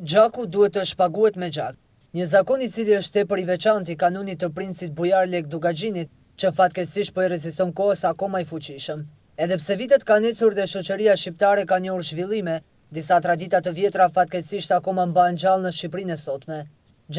Gjaku duhet të shpaguhet me gjak. Një zakon i cili është tepër i veçantë i kanunit të princit Bujar Lek Dugaxhinit, që fatkeqësisht po i reziston kohës akoma i fuqishëm. Edhe pse vitet kanë ecur dhe shoqëria shqiptare ka njohur zhvillime, disa tradita të vjetra fatkeqësisht akoma mbahen gjallë në Shqipërinë e sotme.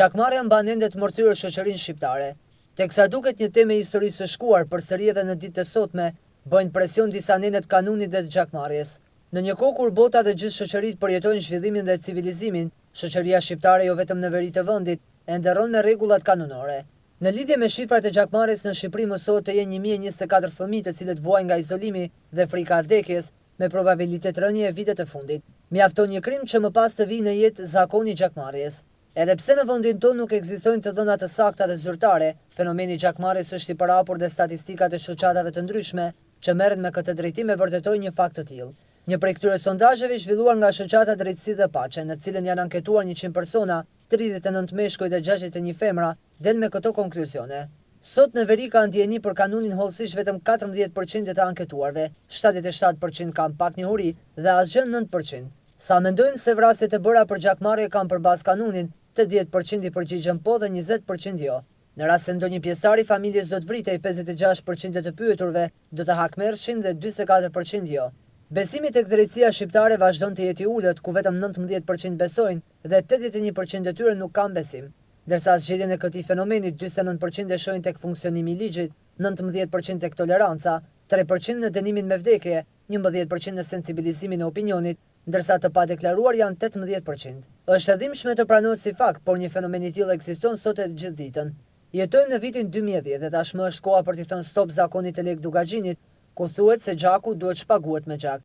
Gjakmarrja mban ende të morthyer shoqërinë shqiptare. Teksa duket një temë e historisë së shkuar, përsëri edhe në ditët e sotme, bëjnë presion disa nene të kanunit dhe të gjakmarrjes. Në një kohë kur bota dhe gjithë shoqëritë përjetojnë zhvillimin dhe civilizimin, shoqëria shqiptare jo vetëm në veri të vendit, e ndërron me rregullat kanunore. Në lidhje me shifrat e gjakmarrjes në Shqipëri mësohet të jenë 1024 fëmijë të cilët vuajnë nga izolimi dhe frika e vdekjes, me probabilitet rënje e vitet e fundit. Mjafton një krim që më pas të vijë në jetë zakoni i gjakmarrjes. Edhe pse në vendin tonë nuk ekzistojnë të dhëna të sakta dhe zyrtare, fenomeni i gjakmarrjes është i përhapur dhe statistikat e shoqatave të ndryshme që merren me këtë drejtim e vërtetojnë një fakt të tillë. Një prej këtyre sondazheve zhvilluar nga shoqata Drejtësi dhe Paqe, në cilën janë anketuar 100 persona, 39 meshkuj dhe 61 femra, del me këto konkluzione. Sot në veri ka ndjeni për kanunin hollësisht vetëm 14% të anketuarve, 77% kanë pak njohuri dhe asgjë 9%. Sa mendojnë se vrasjet e bëra për gjakmarrje kanë përbaz kanunin, 80% i përgjigjen po dhe 20% jo. Në rast se ndonjë pjesëtar i familjes do të vritej, 56% të pyeturve do të hakmerrshin dhe 44% jo. Besimi tek drejtësia shqiptare vazhdon të jetë i ulët, ku vetëm 19% besojnë dhe 81% e tyre nuk kanë besim. Ndërsa zgjedhjen e këtij fenomeni 49% e shohin tek funksionimi i ligjit, 19% tek toleranca, 3% në dënimin me vdekje, 11% në sensibilizimin e opinionit, ndërsa të padeklaruar janë 18%. Është e dhimbshme të pranohet si fakt, por një fenomen i tillë ekziston sot e gjithë ditën. Jetojmë në vitin 2010 dhe tashmë është koha për t'i thënë stop zakonit të Lek Dugaxhinit, ku thuhet se gjaku duhet shpaguhet me gjak.